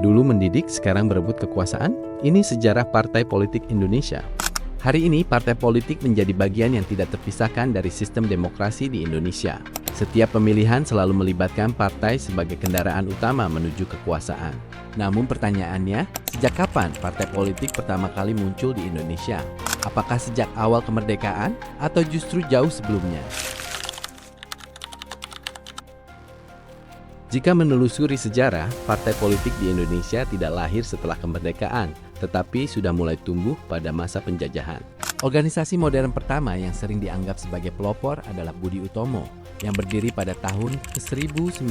Dulu mendidik, sekarang berebut kekuasaan? Ini sejarah partai politik Indonesia. Hari ini, partai politik menjadi bagian yang tidak terpisahkan dari sistem demokrasi di Indonesia. Setiap pemilihan selalu melibatkan partai sebagai kendaraan utama menuju kekuasaan. Namun pertanyaannya, sejak kapan partai politik pertama kali muncul di Indonesia? Apakah sejak awal kemerdekaan atau justru jauh sebelumnya? Jika menelusuri sejarah, partai politik di Indonesia tidak lahir setelah kemerdekaan, tetapi sudah mulai tumbuh pada masa penjajahan. Organisasi modern pertama yang sering dianggap sebagai pelopor adalah Budi Utomo, yang berdiri pada tahun 1908.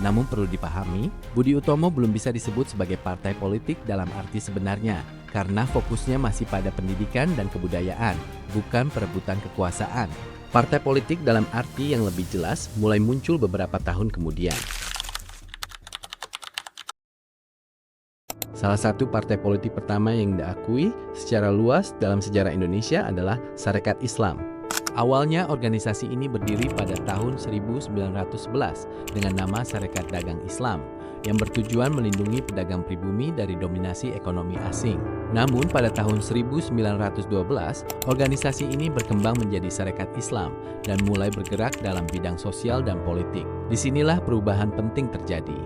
Namun perlu dipahami, Budi Utomo belum bisa disebut sebagai partai politik dalam arti sebenarnya, karena fokusnya masih pada pendidikan dan kebudayaan, bukan perebutan kekuasaan. Partai politik dalam arti yang lebih jelas mulai muncul beberapa tahun kemudian. Salah satu partai politik pertama yang diakui secara luas dalam sejarah Indonesia adalah Sarekat Islam. Awalnya organisasi ini berdiri pada tahun 1911 dengan nama Sarekat Dagang Islam yang bertujuan melindungi pedagang pribumi dari dominasi ekonomi asing. Namun pada tahun 1912, organisasi ini berkembang menjadi Sarekat Islam dan mulai bergerak dalam bidang sosial dan politik. Disinilah perubahan penting terjadi.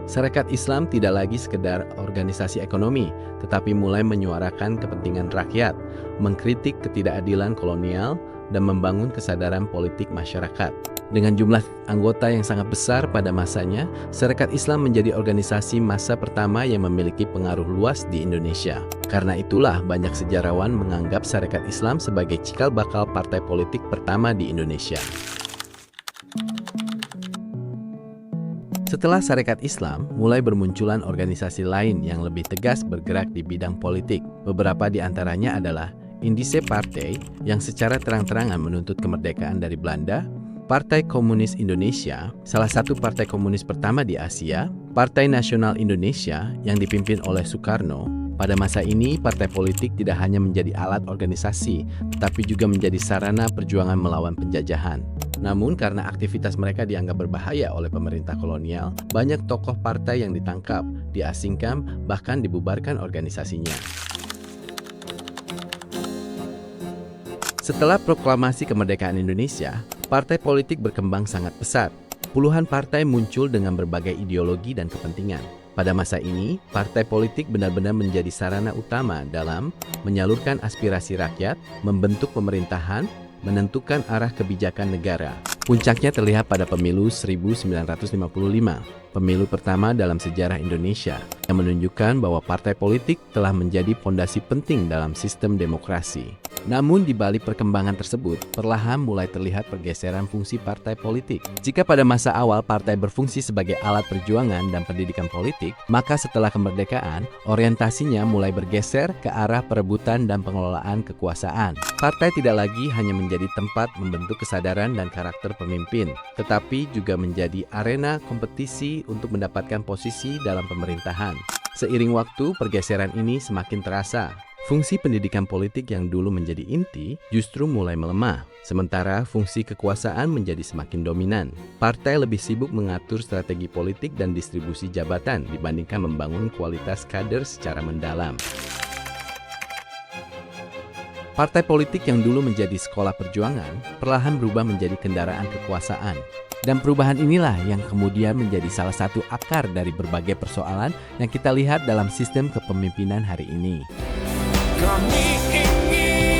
Sarekat Islam tidak lagi sekedar organisasi ekonomi, tetapi mulai menyuarakan kepentingan rakyat, mengkritik ketidakadilan kolonial, dan membangun kesadaran politik masyarakat. Dengan jumlah anggota yang sangat besar pada masanya, Sarekat Islam menjadi organisasi massa pertama yang memiliki pengaruh luas di Indonesia. Karena itulah banyak sejarawan menganggap Sarekat Islam sebagai cikal bakal partai politik pertama di Indonesia. Setelah Sarekat Islam, mulai bermunculan organisasi lain yang lebih tegas bergerak di bidang politik. Beberapa di antaranya adalah Indische Partij yang secara terang-terangan menuntut kemerdekaan dari Belanda, Partai Komunis Indonesia, salah satu partai komunis pertama di Asia, Partai Nasional Indonesia yang dipimpin oleh Soekarno. Pada masa ini, partai politik tidak hanya menjadi alat organisasi, tetapi juga menjadi sarana perjuangan melawan penjajahan. Namun karena aktivitas mereka dianggap berbahaya oleh pemerintah kolonial, banyak tokoh partai yang ditangkap, diasingkan, bahkan dibubarkan organisasinya. Setelah proklamasi kemerdekaan Indonesia, partai politik berkembang sangat pesat. Puluhan partai muncul dengan berbagai ideologi dan kepentingan. Pada masa ini, partai politik benar-benar menjadi sarana utama dalam menyalurkan aspirasi rakyat, membentuk pemerintahan, menentukan arah kebijakan negara. Puncaknya terlihat pada pemilu 1955, pemilu pertama dalam sejarah Indonesia, yang menunjukkan bahwa partai politik telah menjadi fondasi penting dalam sistem demokrasi. Namun di balik perkembangan tersebut, perlahan mulai terlihat pergeseran fungsi partai politik. Jika pada masa awal partai berfungsi sebagai alat perjuangan dan pendidikan politik, maka setelah kemerdekaan, orientasinya mulai bergeser ke arah perebutan dan pengelolaan kekuasaan. Partai tidak lagi hanya menjadi tempat membentuk kesadaran dan karakter pemimpin, tetapi juga menjadi arena kompetisi untuk mendapatkan posisi dalam pemerintahan. Seiring waktu, pergeseran ini semakin terasa. Fungsi pendidikan politik yang dulu menjadi inti justru mulai melemah, sementara fungsi kekuasaan menjadi semakin dominan. Partai lebih sibuk mengatur strategi politik dan distribusi jabatan dibandingkan membangun kualitas kader secara mendalam. Partai politik yang dulu menjadi sekolah perjuangan, perlahan berubah menjadi kendaraan kekuasaan. Dan perubahan inilah yang kemudian menjadi salah satu akar dari berbagai persoalan yang kita lihat dalam sistem kepemimpinan hari ini. Kami ingin